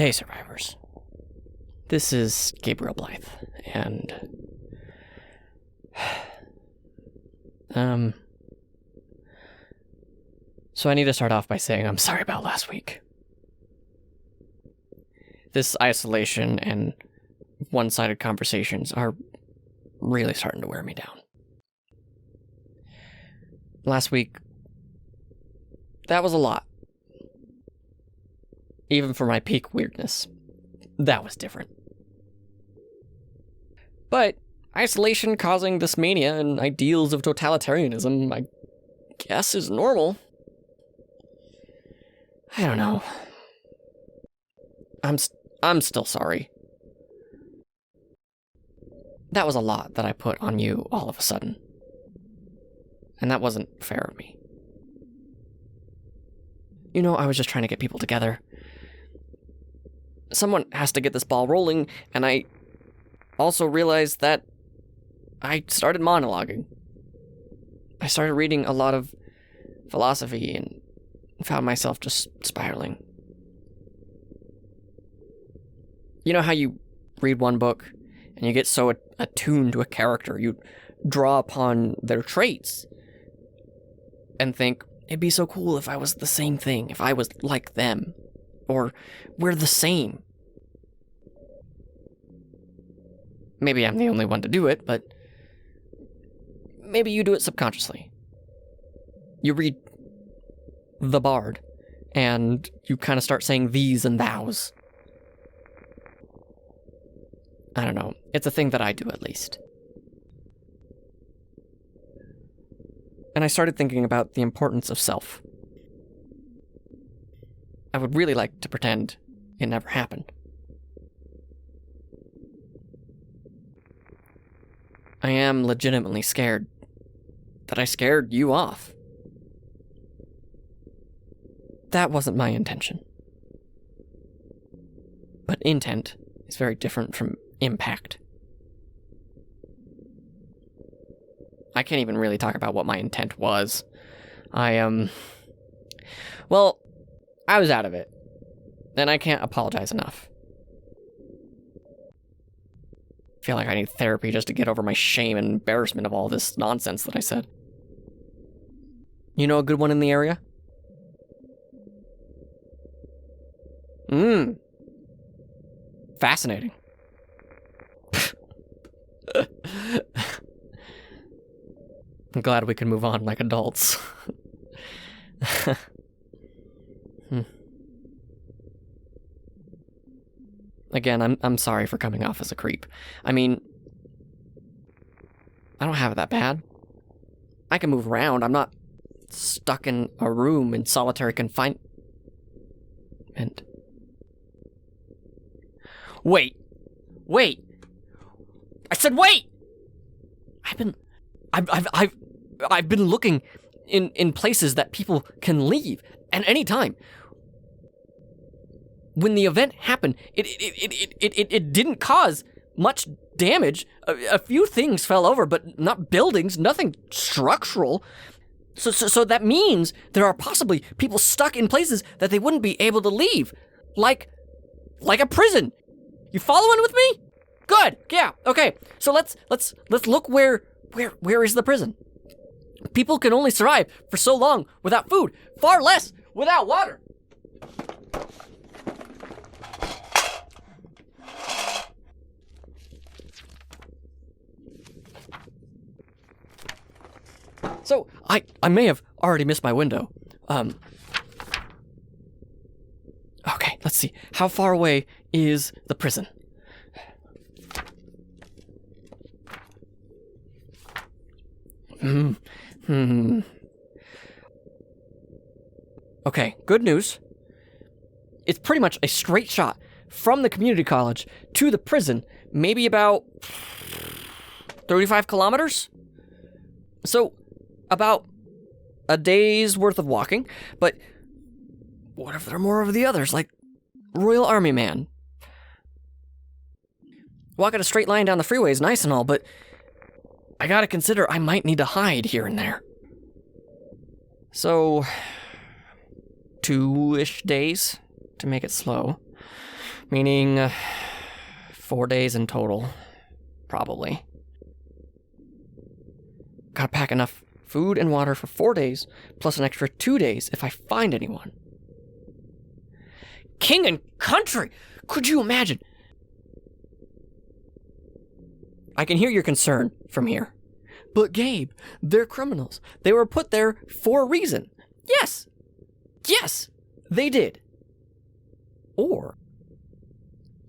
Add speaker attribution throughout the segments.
Speaker 1: Hey, survivors. This is Gabriel Blythe, and... So I need to start off by saying I'm sorry about last week. This isolation and one-sided conversations are really starting to wear me down. Last week, that was a lot. Even for my peak weirdness, that was different. But isolation causing this mania and ideals of totalitarianism, I guess, is normal. I don't know. I'm still sorry. That was a lot that I put on you all of a sudden. And that wasn't fair of me. You know, I was just trying to get people together. Someone has to get this ball rolling, and I also realized that I started monologuing. I started reading a lot of philosophy and found myself just spiraling. You know how you read one book and you get so attuned to a character, you draw upon their traits and think, it'd be so cool if I was the same thing, if I was like them, or we're the same. Maybe I'm the only one to do it, but maybe you do it subconsciously. You read The Bard, and you kind of start saying these and thous. I don't know. It's a thing that I do, at least. And I started thinking about the importance of self. I would really like to pretend it never happened. I am legitimately scared that I scared you off. That wasn't my intention. But intent is very different from impact. I can't even really talk about what my intent was. Well, I was out of it. And I can't apologize enough. I feel like I need therapy just to get over my shame and embarrassment of all this nonsense that I said. You know a good one in the area? Fascinating. I'm glad we can move on like adults. Again, I'm sorry for coming off as a creep. I mean, I don't have it that bad. I can move around. I'm not stuck in a room in solitary confinement. Wait. I said wait! I've been looking in places that people can leave at any time. When the event happened, it didn't cause much damage. A few things fell over, but not buildings, nothing structural. So that means there are possibly people stuck in places that they wouldn't be able to leave. Like a prison. You following with me? Good. Yeah. Okay. So let's look where is the prison? People can only survive for so long without food, far less without water. So, I may have already missed my window. Okay, let's see. How far away is the prison? Okay, good news. It's pretty much a straight shot from the community college to the prison, maybe about 35 kilometers? So, about a day's worth of walking, but what if there are more of the others, like Royal Army Man? Walking a straight line down the freeway is nice and all, but I gotta consider I might need to hide here and there. So, 2-ish days to make it slow. Meaning 4 days in total, probably. Gotta pack enough food and water for 4 days, plus an extra 2 days if I find anyone. King and country! Could you imagine? I can hear your concern from here. But Gabe, they're criminals. They were put there for a reason. Yes! Yes! They did. Or,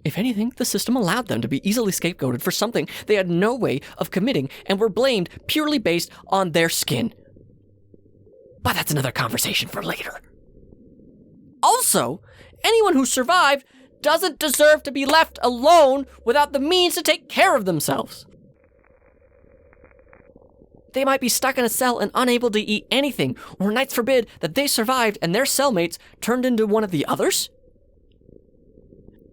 Speaker 1: if anything, the system allowed them to be easily scapegoated for something they had no way of committing and were blamed purely based on their skin. But that's another conversation for later. Also, anyone who survived doesn't deserve to be left alone without the means to take care of themselves. They might be stuck in a cell and unable to eat anything, or knights forbid that they survived and their cellmates turned into one of the others?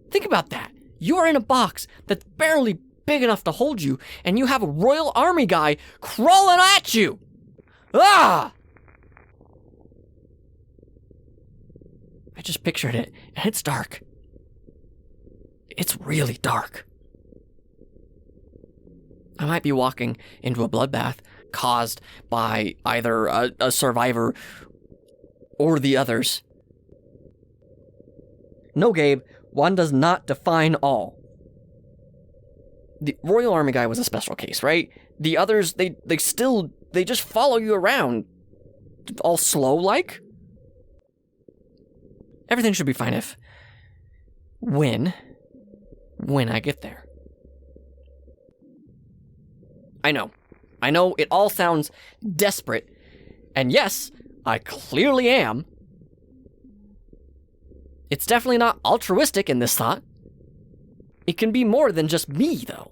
Speaker 1: Think about that. You are in a box that's barely big enough to hold you, and you have a Royal Army guy crawling at you! Ah! I just pictured it, and it's dark. It's really dark. I might be walking into a bloodbath caused by either a survivor or the others. No, Gabe, one does not define all. The Royal Army guy was a special case, right? The others, they just follow you around. All slow-like? Everything should be fine if... When I get there. I know it all sounds desperate, and yes, I clearly am. It's definitely not altruistic in this thought. It can be more than just me, though.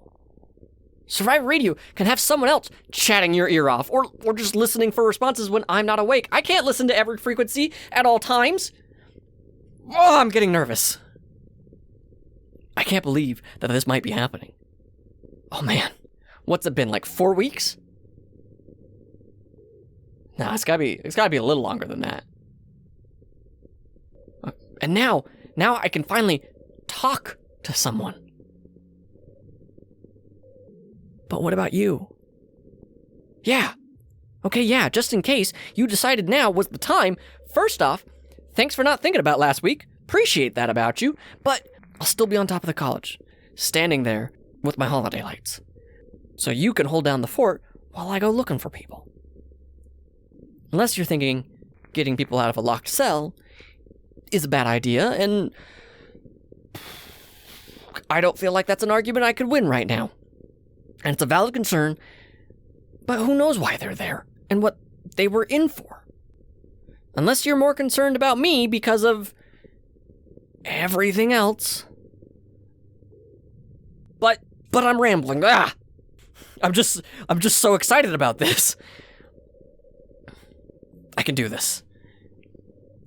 Speaker 1: Survivor Radio can have someone else chatting your ear off, or just listening for responses when I'm not awake. I can't listen to every frequency at all times. Oh, I'm getting nervous. I can't believe that this might be happening. Oh man, what's it been, like 4 weeks? Nah, it's gotta be a little longer than that. And now I can finally talk to someone. But what about you? Yeah. Okay, yeah, just in case you decided now was the time. First off, thanks for not thinking about last week. Appreciate that about you. But I'll still be on top of the college, standing there with my holiday lights. So you can hold down the fort while I go looking for people. Unless you're thinking getting people out of a locked cell is a bad idea, and I don't feel like that's an argument I could win right now. And it's a valid concern, but who knows why they're there and what they were in for. Unless you're more concerned about me because of everything else. But I'm rambling. I'm just so excited about this. I can do this.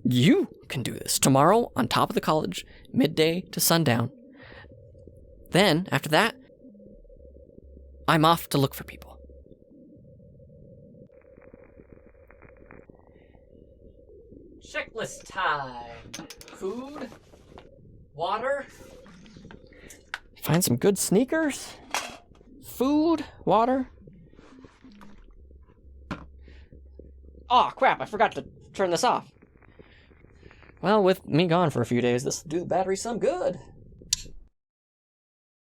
Speaker 1: You can do this. Tomorrow, on top of the college, midday to sundown. Then, after that, I'm off to look for people. Checklist time. Food, water, find some good sneakers, food, water. Oh crap, I forgot to turn this off. Well, with me gone for a few days, this will do the battery some good.